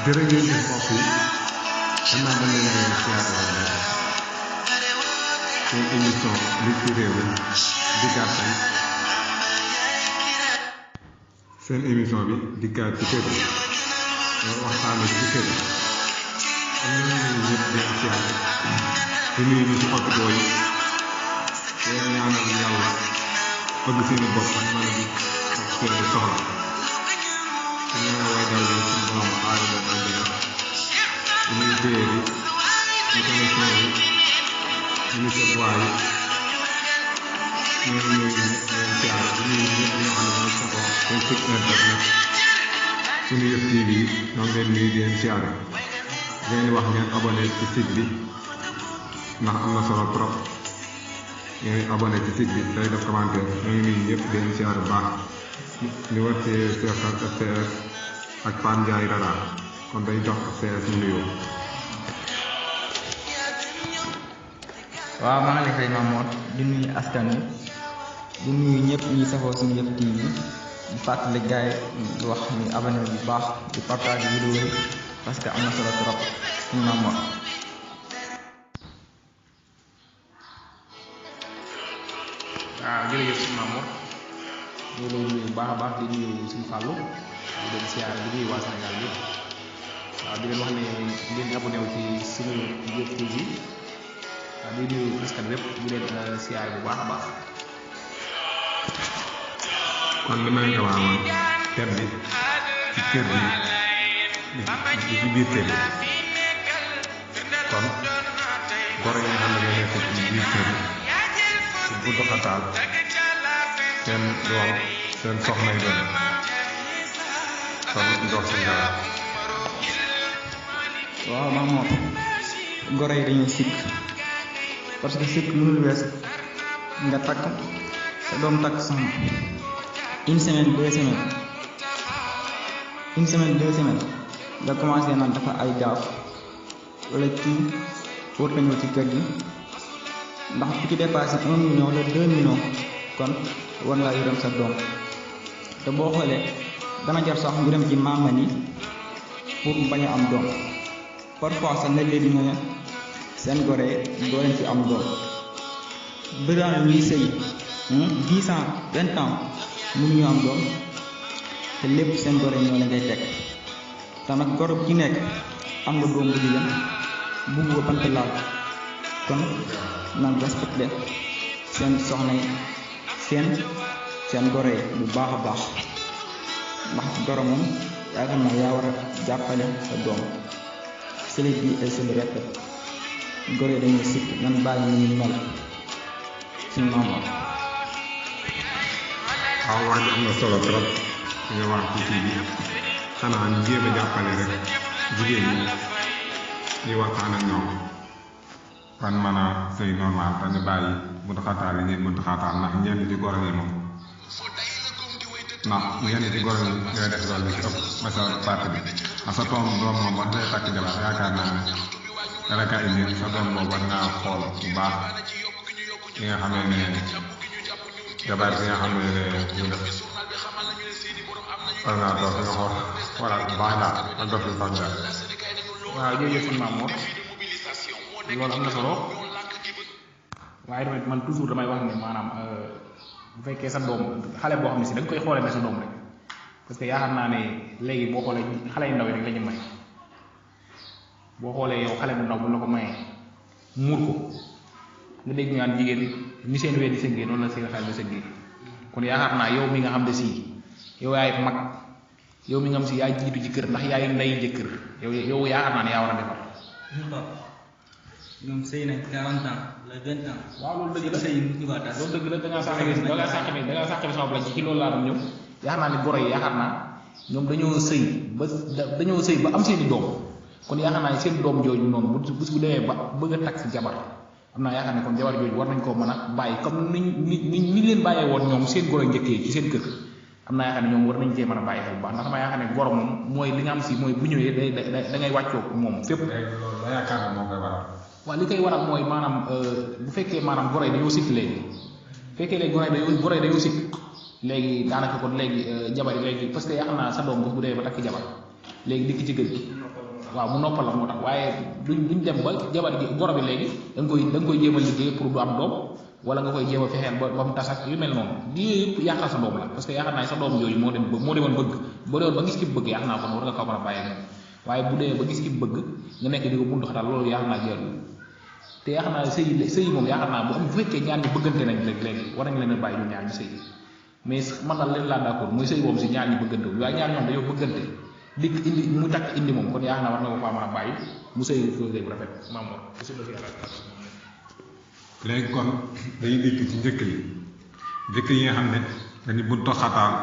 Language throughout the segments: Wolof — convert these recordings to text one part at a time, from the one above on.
jërë ngeen jëf mbokk yi gannaaw ba leen leen siyaare rek seen émission li ci réew mi dikkaat tey seen émission bi dikkaat ci kër yi loolu waxtaane ci kër yi am na ñu ñëpp di siyaare di nuyu ñu ci hôpitaux yi leen ñaanal yàlla bëgg seeni bopp ak mën a di ak seeni soxla te ñaanal way daw yi suñu borom aari leen ak dina di nuyu téye yi mécanicien yi ministre bois yi ñoom ñooy leen siyaare di nuyu ñëpp ñoo xam ne ñooy safoo seen site internet suñu yëf TV yi ñoo ngi leen nuyu di leen siyaare di leen wax ngeen abonné ci site bi ndax am na solo trop ngeen abonné ci site bi day def commentaire ñoo ngi nuyu ñëpp di leen siyaare bu baax di wax ci Cheikh ak FCS ak Pam Ndiaye Rara kon day jox FCS ñu nuyoo. waaw maa ngi lay fay Mamour di nuyu askan wi di nuyu ñëpp ñi safoo suñu yëf TV di fàttali gars yi wax ni abonné bu baax di partage vidéo yi parce que am na solo trop suñu Mamour. waaw jërëjëf suñu Mamour ñu ngi lay nuyu bu baax a baax di nuyu suñu Fallou di leen siyaar di nuyu waa Sénégal bi waaw di leen wax ne ngeen abonné wu ci suñu yëf TV waaw di nuyu askan wépp di leen siyaar bu baax a baax. kon li may ñëwaat thème bi ci kër gi di ci biir kër yi kon goro yi nga xam ne ñoo nekk ci biir kër yi ci buntu xataal seen doom seen soxna yi doon kon ndox seen dara. waaw Mamour goro yi dañuy sikk parce que sikk mënul wees nga takk sa doom takk soxna une semaine 2 semaines nga commencé naan dafa ay gaaf wala kii war na ñëw ci kër gi ndax ku ci dépassé 1 million wala 2 millions kon war ngaa yërëm sa doom te boo xoolee dana jar sax ñu dem ci maama ni pour bañ a am doom parfois sax nga léegi ñu ne seen gore doo leen ci am doom bëri na ñuy sëy 10 ans 20 ans mënuñu am doom te lépp seen gore ñoo la ngay teg te nag goro bu ci nekk am nga doom bu jigéen bugg ko bant laal kon nag respecté seen soxna yi seen gore yi bu baax a baax ndax goro moom yaakaar naa yaa war a jàppale sa doom sëli bi ay sëli répét gore dañuy sikk nan bàyyi ni ñu mel suñu Mamour. waaw wax ji am na solo trop nga wax ci kii bi xanaa ñu jéem a jàppale rek jigéen ñi ñuy waxtaan ak ñoom fan mën a sëy normal te ñu bàyyi buntu xataal yi ñuy buntu xataal ndax ñenn ci goro yi moom ndax ñenn ci goro yi ñooy def loolu li ci ëpp masa parti bi ak sa doom moom wax day takk jabar yaakaar naa ne dana ka indi sa doom boobu war ngaa xool bu baax li nga xamee ne jabar bi nga xam ne ñu def war ngaa toog nga xool wala baax daal ak dof bi sax daal. waaw jërëjëf suñu Mamour loolu am na solo waaye tamit man toujours damay wax ne maanaam bu fekkee sa doom xale boo xam ne si da nga koy xoolee ne sa doom rek parce que yaakaar naa ne léegi boo xoolee xale yu ndaw yi rek la ñu may boo xoolee yow xale bu ndaw bu la ko mayee muur ko nga dégg ñu naan jigéen ni seen wéy di sëggee noonu la seen xel di sëggee kon yaakaar naa yow mi nga xam ne si yow yaay mag yow mi nga xam si yaay jiitu ci kër ndax yaay nday jëkkër yow yaakaar naa ne yaa war a defar. ñoom sëy nañ 40 ans la 20 ans. waaw loolu dëgg la sëy ñu ko tas loolu dëgg la da ngaa sàq ne sama place ci loolu laa doon ñëw yaakaar naa ne goro yi yaakaar naa ñoom dañoo sëy ba am seeni doom kon yaakaar naa ne seen doom jooju noonu bu demee ba bëgg a takk jabar am naa yaakaar ne kon jabar jooju war nañ koo mën a bàyyi comme ni leen bàyyee woon ñoom seen goro njëkkee ci seen kër am naa yaakaar ne ñoom war nañ cee mën a bàyyi xel bu baax ndax dama yaakaar ne goro moom mooy li nga am si mooy bu ñëwee da ngay wàccoo moom fépp. loolu la yaakaar ne moo koy waral. waaw li koy waral mooy maanaam bu fekkee maanaam goro yi dañoo sikk léegi bu fekkee léegi goro yi dañoo sikk léegi daanaka kon léegi jabar yi léegi parce que yaakaar naa sa doom bu dee ba takk jabar léegi dikk ci kër gi waaw mu noppal la moo tax waaye duñ dem ba jabar gi goro bi léegi da nga koy jéem a liggéey pour du am doom wala nga koy jéem a fexeel ba mu tas ak yu mel noonu lii yëpp yàqal sa doom la parce que yaakaar naa sa doom yooyu moo demoon bëgg boo demoon ba gis ki bëgg yaakaar naa kon war nga ko mën a bàyyi moom waaye bu demee ba gis ki bëgg nga nekk di ko buntu xatal loolu yaakaar naa jarul te yaakaar naa sëy moom yaakaar naa bu fekkee ñaar ñi bëggante nañ léegi war nañ leen a bàyyi ñu ñaar ñu sëy mais man daal leen laa d'accord mooy sëy moom si ñaar ñi bëggante wu waaye ñaar ñoom dañoo bëggante dikk indi mu takk indi moom kon yaakaar naa war nga ko faa mën a bàyyi mu sëy sëy bu rafet maam moom léegi kon dañuy dikk ci njëkk yi nga xam ne dañu buntu xataal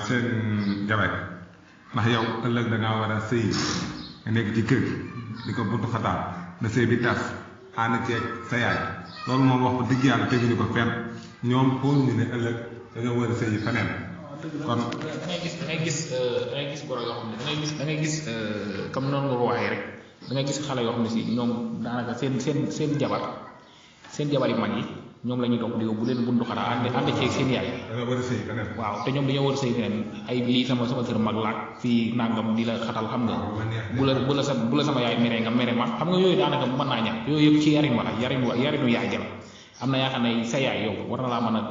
seen jabar ndax yow ëllëg da ngaa war a sëy nga nekk ci kër di ko buntu xataal na sëy bi tas ànd ceeg sa yaay loolu moom wax ko dëgg yàlla teguñu ko fenn ñoom xooluñu ne ëllëg dañoo war a sëy feneen kon da ngay gis goro yoo xam ne da ngay gis comme noonu nga ko waxee rek da ngay gis xale yoo xam ne si ñoom daanaka seen jabar yi mag yi ñoom la ñuy topp di bu leen buntu xataa ànd ceeg seen yaay waaw te ñoom dañoo war a sëy feneen ay lii sama kër mag laak fii nangam di la xatal xam nga bu la sama yaay mere nga mere ma xam nga yooyu daanaka mën naa ñàkk yooyu yëpp ci yarin wala yarinu yaay jël am na yaakaar ne sa yaay yow war na laa mën a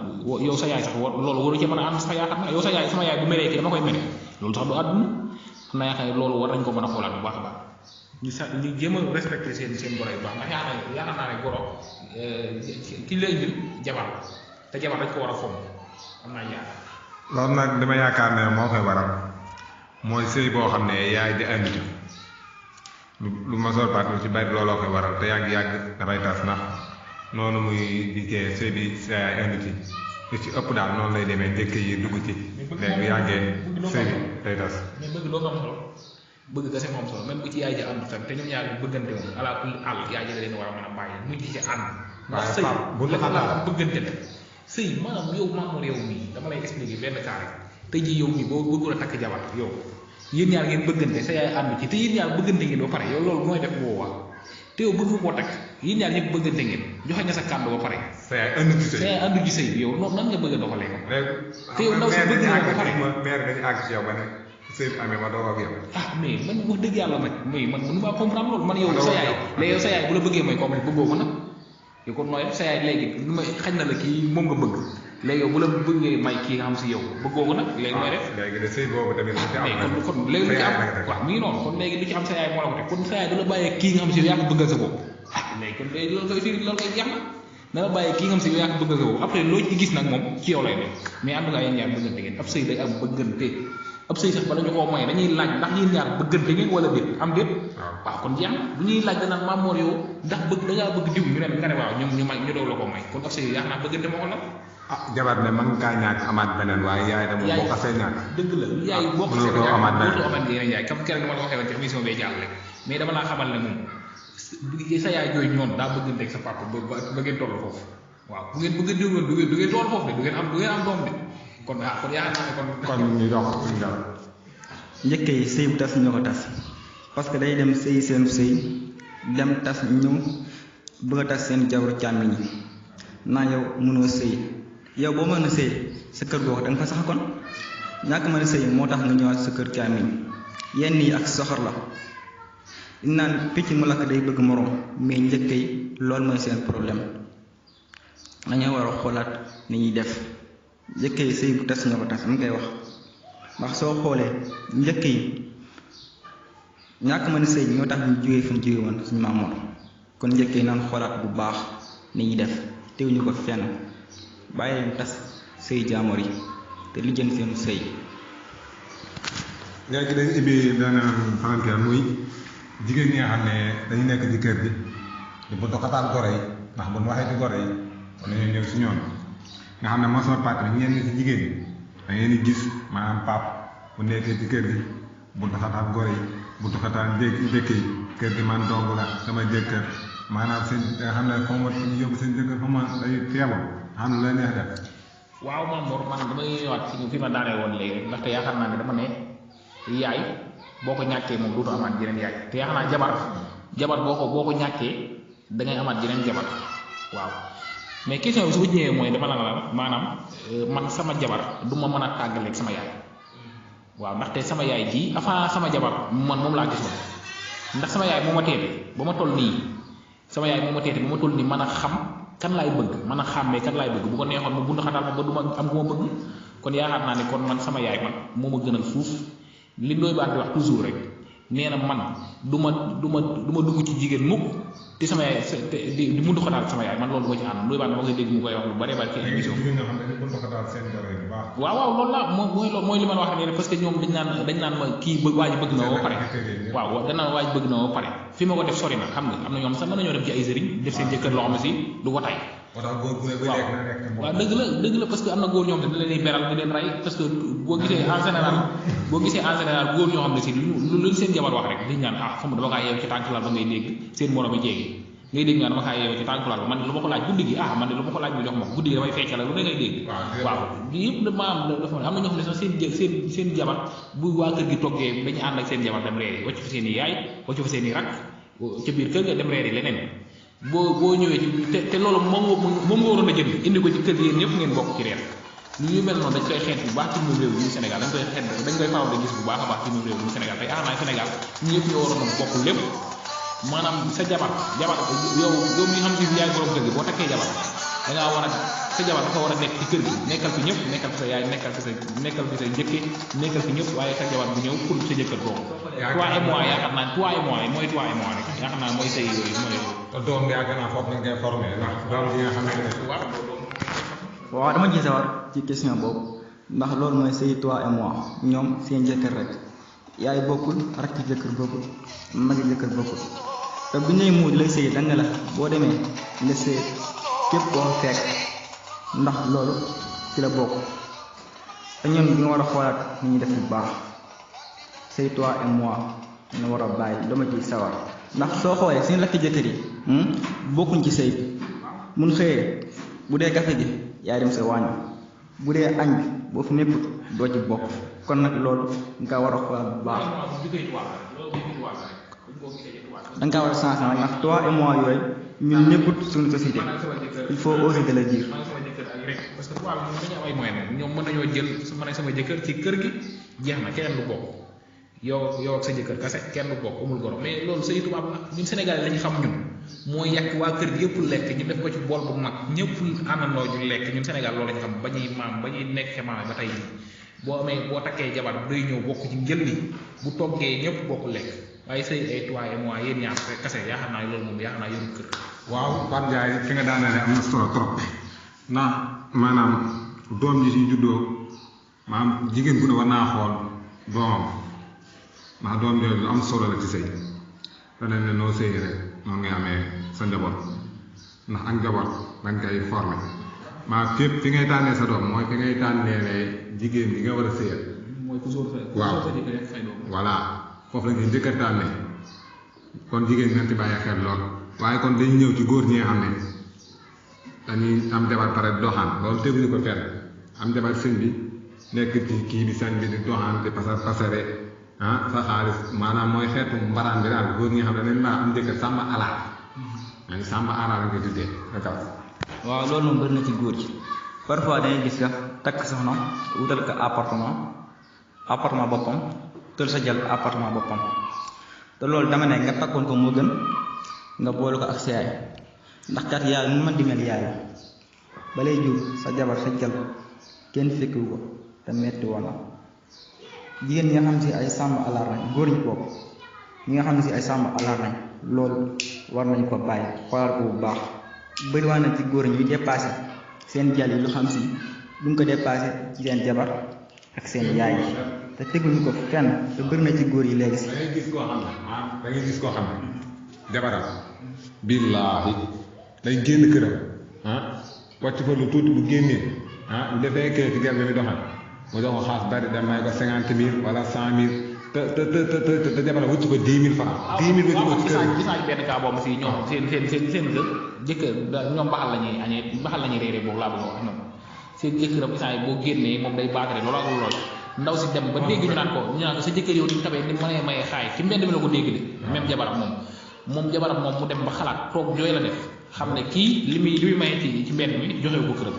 yow sa yaay sax loolu waru ci mën a ànd sax yaakaar na yow sa yaay sama yaay bu meree kii dama koy mere loolu sax du àdduna am na yaakaar ne loolu war nañ ko mën a xoolaat bu baax a baax ñu jéem a respecté seen goro yu baax ndax yaakaar naa ne goro ki la indil jabar te jabar dañ ko war a fomm am naa yaakaar loolu nag dama yaakaar ne moo koy waral mooy sëy boo xam ne yaay di indi lu ma sol baat lu ci bari looloo koy waral te yàgg dafay tas ndax noonu muy dikkee sëy bi sa yaay indi lu ci ëpp daal noonu lay demee njëkk yi dugg ci léegi yàggee sëy bi day tas mais bëgg doo ko am solo bëgg kese moom solo même bu ci yaay ji ànd tam te ñoom ñaar bëggante moom ala kulli àll yaay ji da leen war a mën a bàyyi mujj ci ànd ndax sëy bu la am bëggante la sëy maanaam yow maamoor yow mii dama lay expliquer benn cas rek tey jii yow mii boo bëggoon a takk jabar yow yéen ñaar ngeen bëggante sa yaay ànd ci te yéen ñaar bëggante ngeen ba pare yow loolu mooy def boobaa te yow bëgg koo takk yéen ñaar ñëpp bëggante ngeen joxe nga sa kàddu ba pare sa yaay ànd ci sëy bi yow noonu nan nga bëgg a doxalee ko te yow ndaw si bëgg nga ba pare mère dañu àgg ci yow ba ne sëy bi amee ma doog ak yow mais man wax dëgg yàlla nag mais man mënu maa comprendre loolu man yow sa yaay léegi yow sa yaay bu la bëggee mooy comme bëggoo ko nag yow kon nooy sa yaay léegi lu may xañ na la kii moom nga bëgg léegi yow bu la bëggee may kii nga xam si yow bëggoo ko nag léegi mooy def léegi de sëy boobu tamit kon léegi lu ci am waaw mi ngi noonu kon léegi lu ci am sa yaay moo la ko teg kon sa yaay du la bàyyee kii nga xam si yow yaa ko bëggal sa bopp léegi kon léegi loolu koy firi loolu koy jeex na dana bàyyee kii nga xam si yow yaa ko bëggal sa bopp après loo ci gis nag moom ci yow lay def mais ànd ngaa yéen ñaar bëggante ngeen ab sëy day am bëggante ab sëy sax bala ñu koo moye dañuy laaj ndax yéen ñaar bëggante ngeen wala déet am déet waaw kon jeex na bu ñuy laaj danaan maamoor yow ndax bëgg da ngaa bëgg diw ñu ne nga ne waaw ñu may ñu doog la ko may kon ab sëy yaa naa bëggante moo ko nag jabar ne mën ngaa ñàkk amaat beneen waaye yaay de moom boo ko see ñàkk dëgg la yaay boo ko see ñàkk amaat yeneen yaay comme keroog dama la waxee woon ci émission bee jàll rek mais dama laa xamal ne moom sa yaay jooju ñoon daa bëggante ak sa papa ba ngeen toll foofu waaw bu ngeen bëgg diw du ngeen toll foofu de du ngeen am doom de kon kon yaakaar naa ne kon ñu dox suñu dara njëkk yi sëy bu tas ñoo ko tas parce que day dem sëy seen sëy dem tas ñëw bëgg a tas seen jabaru càmmiñ yi naa yow mënoo sëy yow boo mën a sëy sa kër googu da nga fa sax kon ñàkk mën a sëy moo tax nga ñëwaat sa kër càmmiñ yenn yi ak soxor la naan picc mu lakk day bëgg moroom mais njëkk yi loolu mooy seen problème dañoo war a xoolaat ni ñuy def njëkk yi sëy bu tas ñoo ko tas am koy wax ndax soo xoolee njëkk yi ñàkk mën a sëy ñoo tax ñu jógee fu ñu jógee woon suñu maamoor kon njëkk yi naan xoolaat bu baax ni ñuy def teguñu ko fenn bàyyi leen tas sëy jaamoor yi te li jën seen sëy léegi dañu ibbi benn palanteer muy jigéen ñi nga xam ne dañu nekk ci kër gi di bu doxataan goro yi ndax bu ñu waxee ci goro yi kon dañuy ñëw si ñoom nga xam ne masoor parti bi ñenn ci jigéen ñi da ngeen di gis maanaam pap bu nekkee ci kër gi bu doxataan goro yi bu doxataan jëkk yi kër gi man dong la sama jëkkër maanaam seen nga xam ne xaw ma ñu yóbbu seen jëkkër xaw ma day feebar xam ne la neex def waaw man Mor man damay ñëwaat fi ma daanee woon léegi ndaxte yaakaar naa ne dama ne yaay boo ko ñàkkee moom dootu amaat jeneen yaay te yaakaar naa jabar boo ko ñàkkee da ngay amaat jeneen jabar waaw mais question bi su ko ñëwee mooy dama la maanaam man sama jabar du ma mën a tàggaleeg sama yaay waaw ndaxte sama yaay ji avant sama jabar man moom laa gisoon ndax sama yaay moo ma teete ba ma toll nii sama yaay moo ma teete ba ma toll nii mën a xam kan laay bëgg mën a xàmmee kan laay bëgg bu ko neexoon ma bund xatal ma ba du ma am ku ma bëgg kon yaakaar naa ne kon man sama yaay man moo ma gënal fuuf li Ndoye Bane di wax toujours rek nee na man du ma dugg ci jigéen mukk te sama yaay di mundu xataal sama yaay man loolu du ma ci ànd Ndoye Bane dama koy dégg mu koy wax lu bare bare ci émission waaw loolu la mooy li ma la wax ne parce que ñoom dañ naan ma kii waa ji bëgg na ba pare waaw dañ naan waa ji bëgg na ba pare fi ma ko def sori na xam nga am na ñoom sax mën nañoo dem ci ay sëriñ def seen jëkkër loo xam ne si du ko tay waaw dëgg la parce que am na góor ñoo xam ne da leen beral di leen rey parce que boo gisee en général góor ñoo xam ne si lu seen jabar wax rek dañ naan xam nga dama kaa yeew ci tànk laal ba ngay dégg seen morom yi jéegi ngay dégg nga dama kaa yeew ci tànk laal ba man lu ma ko laaj guddi gi man de lu ma ko laaj bu jox ma guddi gi damay feccal lu ne ngay dégg waaw yëpp dama am na ñoo xam ne sax seen jabar bu waa kër gi toggee dañu ànd ak seen jabar dem reeri wacc fa seen i yaay wacc fa seen i rak ca biir kër ga dem reeri leneen boo ñëwee ci te loolu moom nga waroon a jënd indi ko ci kër gi yéen ñëpp ngeen bokk ci reer lu mel noonu dañ koy xeet bu baax ci réew mi Sénégal dañ koy faral di gis bu baax a baax ci réew mi Sénégal tey Sénégal ñu ñëpp ñoo waroon a bokk lépp maanaam sa jabar yow mi xam si yaay borom kër gi boo takkee jabar da ngaa war a sa jabar dafa war a nekk ci kër gi nekkal fi ñëpp nekkal fi sa yaay nekkal fi sa njëkke nekkal fi ñëpp waaye sa jabar bu ñëw pour sa jëkkër boobu toi et moi yaakaar naa toi et moi mooy toi et moi rek yaakaar naa mooy say yooyu mooy doom bi yaakaar naa foofu nga koy formé ndax doom bi nga xam ne waaw dama ci sawar ci question boobu ndax loolu mooy say toi et moi ñoom seen jëkkër rek yaay bokkul rakk jëkkër bokkul magi jëkkër bokkul te bu ñuy muur lay sëy da nga la boo demee nga sëy képp koo fekk ndax loolu ci la bokk te ñoom bi nga war a xoolaat ni ñuy def bu baax say toi et moi ñu war a bàyyi dama ciy sawar ndax soo xoolee seen rakk jëkkër yi bokkuñ ci sëy mun xëyee bu dee café gi yaay dem sa waañ bu dee añ bi boo fi nekkut doo ci bokk kon nag loolu nga war a xoolaat bu baax danga kaa war a changé nag ndax toi et moi yooyu ñun nekkut suñu société il faut oser de le dire parce que tubaab ñoom dañu am ay moyens ñoom mën nañoo jël su ma ne sama jëkkër ci kër gi jeex na keneen du bokk yow ak sa jëkkër kase kenn du bokk amul goro mais loolu say tubaab la ñun Sénégalais lañu xam ñun mooy yàq waa kër gi yëpp lekk ñu def ko ci bool bu mag ñëpp àndandoo ju lekk ñun Sénégal loolu lañu xam ba ñuy nekk maam ba tey boo takkee jabar day ñëw bokk ci njël li bu toggee ñëpp bokk lekk waaye say ay toi et moi yéen ñaar kase yaakaar naa loolu moom yaakaar naa yoru kër waaw Pape Ndiaye fi nga daanale am na solo trop ndax maanaam doom ji si juddoo maanaam jigéen bu ne war naa xool doomam ndax doom jooju lu am solo la ci sëy feneen ne noo sëy rek noonu ngay amee sa njaboot ndax ak njaboot dañ koy formé maa fépp fi ngay tànnee sa doom mooy fi ngay tànnee jigéen bi nga war a sëyal waaw voilà foofu la ñuy njëkk a tànnee kon jigéen nga ci bàyyi xel lool waaye kon dañu ñëw ci góor ñi nga xam ne dañuy am jabar pare doxaan loolu teguñu ko fenn am jabar sëñ bi nekk ci kii bi sañ bi di doxaan di pasare sa xaalis maanaam mooy xeetu mbaraan bi daal góor ñi nga xam ne dañ maa am jëkkër sàmba alaal dañ sàmba alaal nga tuddee rekaw waaw loolu moom bëri na ci góor ci parfois dañuy gis sax takk soxna wutal ko appartement boppam tël sa jël appartement boppam te loolu dama ne nga takkoon ko moo gën nga boole ko ak sa yaay ndax kat yaay mu mën di mel yaay la ba lay jur sa jabar sa jël kenn fekkiwu ko te metti woon na jigéen ñi nga xam si ay sàmm alaar lañ góor ñi bopp ñi nga xam ne si ay sàmm alaar lañ loolu war nañ ko bàyyi xoolal ko bu baax bëriwaan na ci góor ñuy dépassé seen jal yi lu xam si duñ ko dépassé ci seen jabar ak seen yaay yi te teguñu ko fenn te bëri na ci góor yi léegi si da ngay gis koo xam ne jabaram billaahi day génn këram wàcc fa lu tuuti bu génnee bu defee kër ci gerte bi doxal mu jox ko xaas bari dem may ko 50 000 wala 100 000 te jabaram wëcc ko 10 000 francs 10 000 wëcc ko ci kër gis naa benn cas boobu si ñoom seen kër jëkkër ñoom baxal la ñuy añee baxal la ñuy réeree boobu laa bëgg a wax ñoom seen jëkkëram gis naa boo génnee moom day baatare loolu ak loolu ndaw si dem ba dégg ñu naan ko sa jëkkër yow ni mu tabee ni mënee maye xaay ci mbedd mi la ko dégg de même jabaram moom jabaram moom mu dem ba xalaat toog jooy la def xam ne kii li muy maye ci mbedd mi joxewu ko këram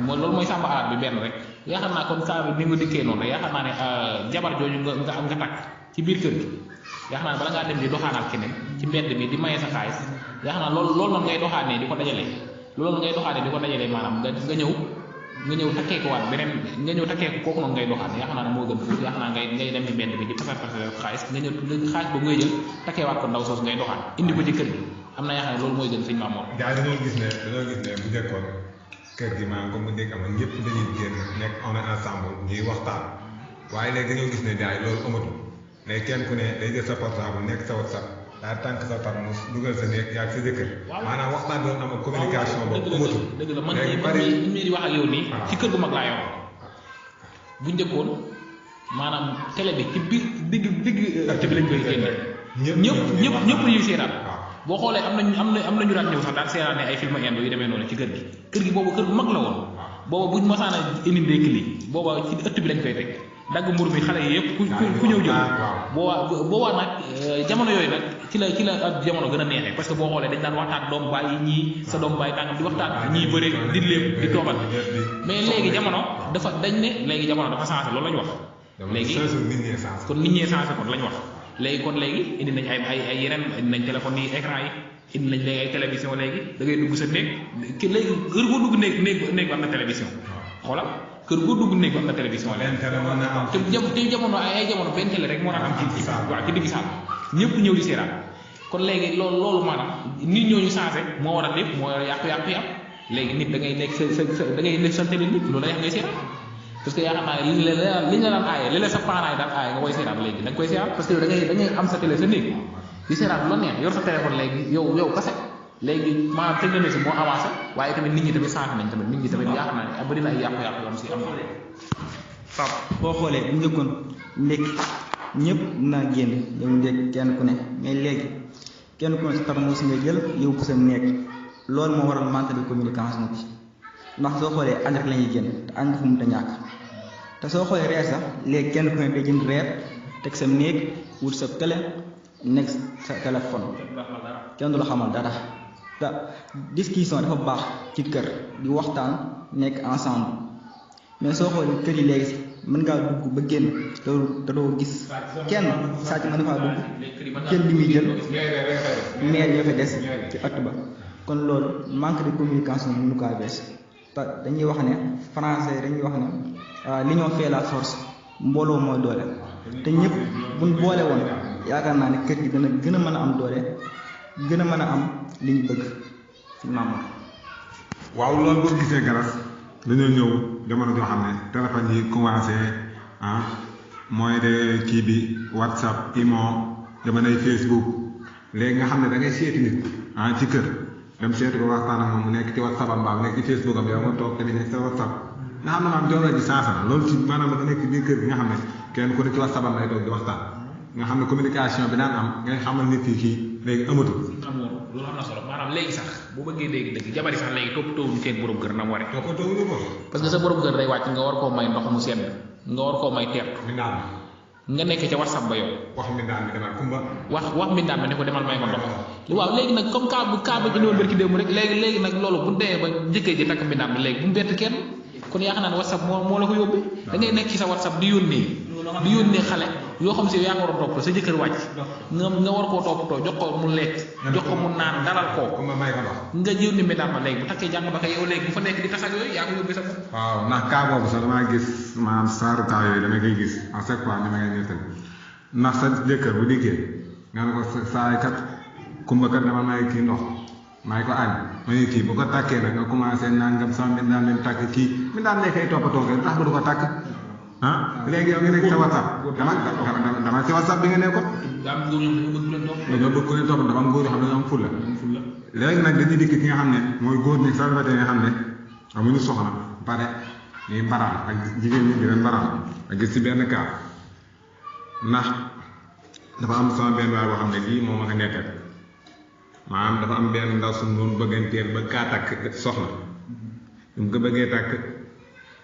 mooy loolu mooy sàmba alaat bi benn rek yaakaar naa kon cas bi ni nga dikkee noonu rek yaakaar naa ne jabar jooju nga takk ci biir kër gi yaakaar naa ne bala ngaa dem di doxaanal keneen ci mbedd mi di maye sa xaalis yaakaar naa loolu noonu ngay doxaanee di ko dajalee loolu ngay doxaanee di ko dajalee maanaam nga ñëw takkee ko waat beneen nga ñëw takkee ko kooku noonu ngay doxaanee yaakaar naa ne moo gën foofu yaakaar naa ngay dem ci mbedd mi di pasar xaalis nga ñëw xaalis boobu ngay jël takkee waat ko ndaw soosu ngay doxaan indi ko ci kër gi am na yaakaar ne loolu mooy gën sëñ Mamour. gars yi dañoo gis ne bu njëkkoon kër gi maanaam comme bu njëkk amoon ñëpp dañuy génn nekk on est ensemble ñuy waxtaan waaye léegi dañoo gis ne gars yi loolu amatul mais kenn ku ne day jël sa portable nekk sa WhatsApp daal tànk sa parmus dugal sa nekk yaa sa jëkkër maanaam waxtaan doon am communication boobu amatul. dëgg la man mii di wax ak yow nii ci kër gu mag laa yor bu njëkkoon maanaam télé bi ci biir digg ëtt bi lañ koy génne ñëpp ñuy seetaan boo xoolee am na ñu daan ñëw sax daan seeraane ay film indo yu demee noonu ci kër gi boobu kër bu mag la woon booba buñ masaan a indi ndékki li booba ci ëtt bi lañ koy teg dagg mburu mi xale yi yëpp ku ñëw jël boobaa nag jamono yooyu nag ci la ak jamono gën a neexee parce que boo xoolee dañ daan waxtaan doom baay yi ñii sa doom baay tàngam di waxtaan ñii bëri di lépp di toobal mais léegi jamono dafa changé loolu lañu wax léegi kon nit ñee changé kon lañu wax léegi indi nañ ay yeneen indi nañ téléphone yi écran yi indi nañ léegi ay télévision léegi da ngay dugg sa néeg ki léegi heure boo dugg néeg bi am na télévision xoolal kër goo dugg néeg bi am na télévision léegi te jamono ay jamono benn télé rek moo daan am ci digg saal ñëpp ñëw di seetaan kon léegi loolu maanaam nit ñooñu changé moo war a lépp moo war a yàqu-yàqu yi am léegi nit da ngay nekk da ngay nekk sa télé nit loolu da ngay seetaan parce que yaakaar naa ne li ñu la daan aaye li la sa parents yi daan aaye nga koy seetaan léegi da nga koy seetaan parce que da ngay am sa télé sa néeg di seetaan lu la neex yor sa téléphone léegi yow kase léegi maanaam technologie moo avancé waaye tamit nit ñi tamit changé nañ tamit nit ñi tamit yaakaar naa ne bari na ay yàqu-yàqu yoo am si am na Pape boo xoolee bu njëkkoon ndékki ñëpp naa génn yow ndékk kenn ku ne mais léegi kenn ku ne sa tarmuus nga jël yow ko sa nekk loolu moo waral manque de communication bi ndax soo xoolee añ rek la ñuy génn te añ fu mu ta ñàkk te soo xoolee reer sax léegi kenn ku ne day jënd reer teg sa néeg wut sa télé nekk sa téléphone kenn du la xamal dara te discussion dafa baax ci kër di waxtaan nekk ensemble mais soo xoolee kër yi léegi mën ngaa dugg ba génn te doo gis kenn sàcc mën na faa dugg jël li muy jël meer yoo fa des ci ëtt ba kon loolu manque de communication mënu kaa bees te dañuy wax ne français dañuy wax ne l'union fait la force mbooloo mooy doole te ñëpp buñ boole woon yaakaar naa ne kër gi dana gën a mën a am doole gën a mën a am li ñu bëgg fi Mamour. waaw loolu boo gisee garas dañoo ñëw jamono joo xam ne téléphone yi commencé mooy de kii bi WhatsApp Imo jamonoy Facebook léegi nga xam ne da ngay seeti nit ci kër dem seeti ko waxtaan ak moom mu nekk ci WhatsApp am mbaa mu nekk ci Facebook am yow nga toog tamit nekk sa WhatsApp nga xam ne maanaam jamono ji changé na loolu ci maanaam da nekk biir kër gi nga xam ne kenn ku ne ci WhatsApp am lay toog di waxtaan nga xam ne communication bi daan am ngay xamal nit yi kii léegi amatul. loolu am na solo maanaam léegi sax boo bëggee dégg dëgg jabari sax léegi toppatoowuñu seen borom kër na mu waree. toppatoowuñu ko. parce que sa borom kër day wàcc nga war koo may ndox mu sedd nga war koo may teertu. nga nekk ca WhatsApp ba yow. wax mbindaan bi demal kumba. wax mbindaan bi ne ko demal may ma ndox. waaw léegi nag comme cas bu indiwoon barki démb rek léegi nag loolu bu demee ba njëkkee ji takk mbindaan bi léegi bu mu bett kenn kon yaakaar naa ne WhatsApp moo la ko yóbbee da ngay nekk ci sa WhatsApp di yónnee xale yoo xam si yaa ko war a topp sa jëkkër wàcc nga war koo toppatoo jox ko mu lekk jox ko mu naan dalal koo nga yónni mbindaan ma léegi bu takkee jàng ba kay yow léegi bu fa nekk di tas ak yooyu yaa ko yóbbee sa bopp. waaw ndax cas boobu sax damaa gis maanaam saaru cas yooyu dama koy gis à chaque fois ni ma ngay ñettali ndax sa jëkkër bu dikkee nga ne ko saay kat kumba kat dama may kii ndox may ko añ may kii bu ko takkee nag nga commencé nangam sama mbindaan leen takk kii mbindaan ne kay toppatoo kay tax ba du ko takk léegi yow nga nekk sa WhatsApp dama ci WhatsApp bi nga ne ko dañoo bëgg ku leen topp dafa am góor yoo xam ne dañoo am fulla léegi nag dañuy dikk ki nga xam ne mooy góor ñi célibataire nga xam ne amuñu soxna pare ñuy mbaraan ak jigéen ñi di leen mbaraan ak gis ci benn cas ndax dafa am sama benn waay boo xam ne lii moom a nga nekkal maanaam dafa am benn ndaw suñu doon bëgganteel ba kaa takk soxna su mu ko bëggee takk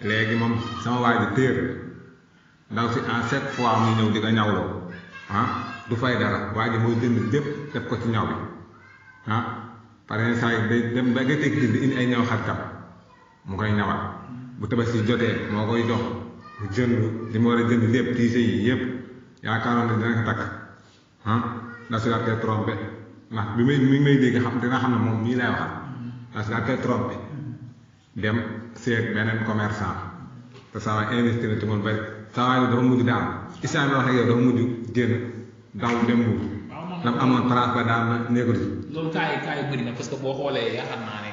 léegi moom sama waay bi téer ndaw si à chaque fois muy ñëw di ko ñawloo du fay dara waa ji mooy jënd lépp def ko ci ñaw bi par exemple saa yi day dem ba nga teg di indi ay ñaw xarkam mu koy ñawal bu tabaski jotee moo koy jox mu jënd li mu war a jënd lépp tiise yi yëpp yaakaaroon ne dina ko takk ndax si daal koy trompé ndax bi mi may dégg xam dina xam ne moom mii lay waxal ndax si daal koy trompé dem seet beneen commerçant te saa waay investir na ci moom bari saa waay dafa mujj daal isaan bi wax ak yow dafa mujj génn daw dem bu dam amoon place ba daal na nekkul si loolu kaa yi bëri na parce que boo xoolee yaakaar naa ne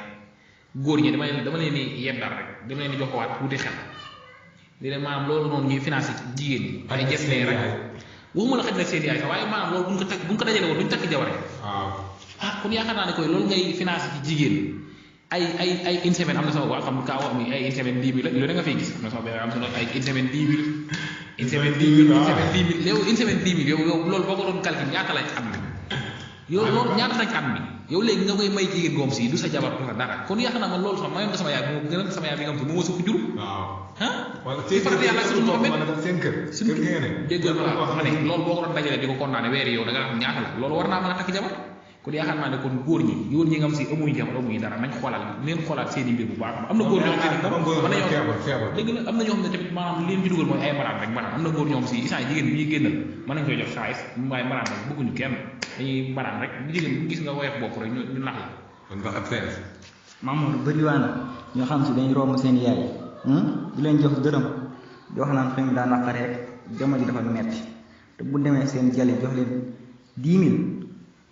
góor ñi dama leen ni yeddal rek dama leen di jox waat tuuti xel li leen maanaam loolu noonu ñuy financé jigéen ñi ay ges lee rek waxuma la xaj na seen yaay sax waaye maanaam loolu buñ ko dajale woon duñ takk jabar kon yaakaar naa ne koy loolu ngay financé ci jigéen ay une semaine am na sama waa xam kaa wax mi ay une semaine 10 000 la loolu da nga fay gis am na sama benn am ay une semaine 10 000 une semaine 10 000 yow une semaine 10 000 yow loolu boo ko doon calcul ñaata lañ at mi yow loolu ñaata lañ at mi yow léegi nga koy may jigéen goom si du sa jabar du sa dara kon yaakaar naa man loolu sax mayoon nga sama yaay moo gën a sama yaay bi nga xam si moo ma sukk jur wala ci farat yàlla suñu Mohamed seen kër déggal ma ne loolu boo ko doon dajalee di ko condamné weeri yow da nga xam ñaata la loolu war naa mën a takk jabar kon yaakaar naa ne kon góor ñi nga xam si amuñu jabar amuñu dara nañ xoolaat seen i mbir bu baax am na góor ñoo xam ne dëgg la am na ñoo xam ne tamit maanaam leen ci dugal mooy ay mbaraan rek mbaraan am na góor ñoo xam si isaan jigéen bi ñuy génnal mën nañ koy jox xaalis waaye mbaraan rek bëgguñu kenn dañuy mbaraan rek jigéen bu gis nga woyof bopp rek ñu nax la kon nga ab fees Mamour bëri waa na ñoo xam si dañuy romb seen yaay di leen jox dërëm di wax naan xëy na daa naqaree jamono ji dafa metti te bu demee seen jali jox leen 10 000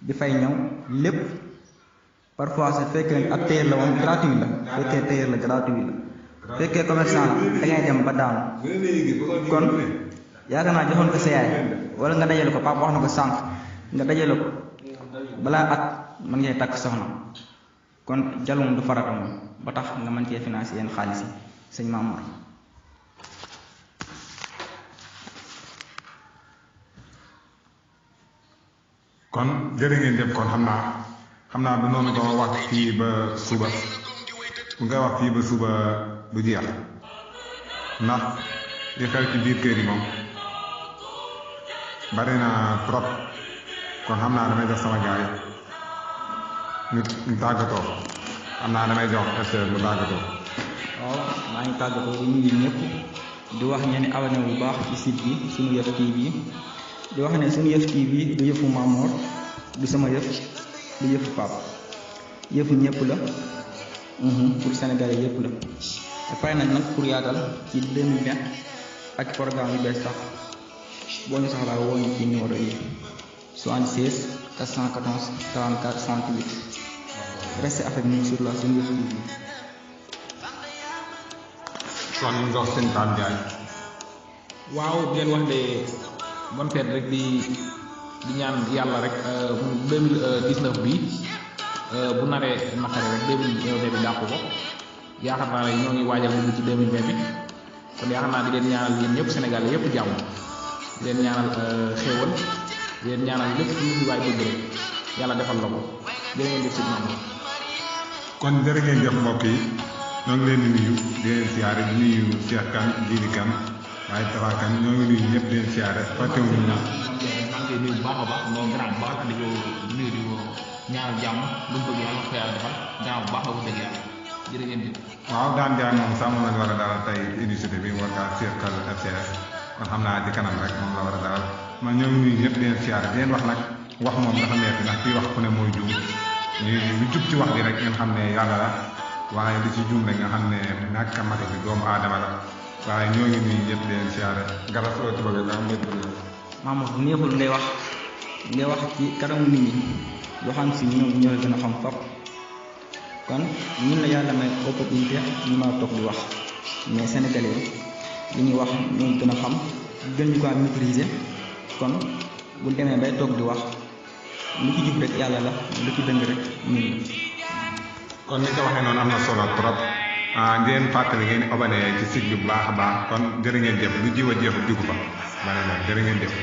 di fay ñëw lépp parfois su fekkee ab tailleur la woon gratuit la fekkee tailleur la gratuit la fekkee commerçant la dangay dem ba daanu kon yaakaar naa joxoon ko sa yaay wala nga dajale ko papa wax na ko sànq nga dajale ko balaa at mën ngay takk soxna kon jalum du farata moom ba tax nga mën cee financer yenn xaalis yi sëñ Mamour kon jërë ngeen jëf kon xam naa du noonu ko wax fii ba suba bu nga wax fii ba suba du jeex ndax li xew ci biir kër yi moom bari na trop kon xam naa damay jox sama gaay ñu tàggatoo xam naa damay jox Esther mu tàggatoo. waaw maa ngi tàggatoo di nuyu ñëpp di wax ñenn abonné bu baax ci site bi Sunu Yëf TV di wax ne Sunu Yëf TV du yëfu Mamour du sama yëf du yëfu Pape yëfu ñëpp la pour Sénégalais yëpp la te pare nañ nag pour yaatal ci 2020 ak programme yu bees sax boo ñu soxlaa woo ñu ci numéro yi 76 414 44 68 restez avec nous sur la Sunu Yëf TV. kon ñu jox seen Pape Ndiaye. waaw di leen wax de bonne fête rek di ñaan yàlla rek 2019 bi bu naree naqare rek 2020 bi dàqu ko yaakaar naa ne ñoo ngi waajal dugg ci 2020 bi kon yaakaar naa di leen ñaanal yéen ñëpp Sénégal yëpp jàmm di leen ñaanal xéewal di leen ñaanal lépp lu fi waay bëgg rek yàlla defal la ko jërë ngeen jëf si maam kon jërë ngeen jëf mbokk yi ñoo ngi leen di nuyu di leen siyaare di nuyu Cheikh Kane Djili Kane waaye Tafa Kane ñoo ngi nuyu ñëpp di leen siyaare fàttewuñu ñu. maa ngi koy nuyu bu baax a baax moom grand bu baax di ko nuyu di ko ñaanal jàmm lu mu bëgg yàlla ko yàlla defal grand bu baax la ko dëgg yàlla jërë ngeen jëf. waaw daan jaay moom sax moom lañu war a dalal tey université bi war kaa seqal FCS kon xam naa ci kanam rek moom la war a dalal man ñoo ngi nuyu ñëpp di leen siyaare di leen wax nag wax moom dafa metti ndax kii wax ku ne mooy juum lu jub ci wax ji rek ngeen xam ne yàlla la waaye li ci juum rek nga xam ne ñàkk a mate bi doomu aadama la waaye ñoo ngi nuyu ñëpp di leen siyaare garas oo tuba bi daa métti Mamour bu neexul ngay wax ci kanamu nit ñi yoo xam si ñoom ñoo la gën a xam fap kon ñun la yàlla may opportunité ñu mën a toog di wax mais sénégalais li ñuy wax ñoo gën a xam gën ñu ko maîtriser kon bu demee bay toog di wax lu ci jub rek yàlla la lu ci dëng rek ñun la. kon ni ko waxee noonu am na solo trop ngeen fàttali ngeen abonné ci site bi bu baax a baax kon jërë ngeen jëf lu jiw a jëf dugg fa ma ne la jërë ngeen jëf.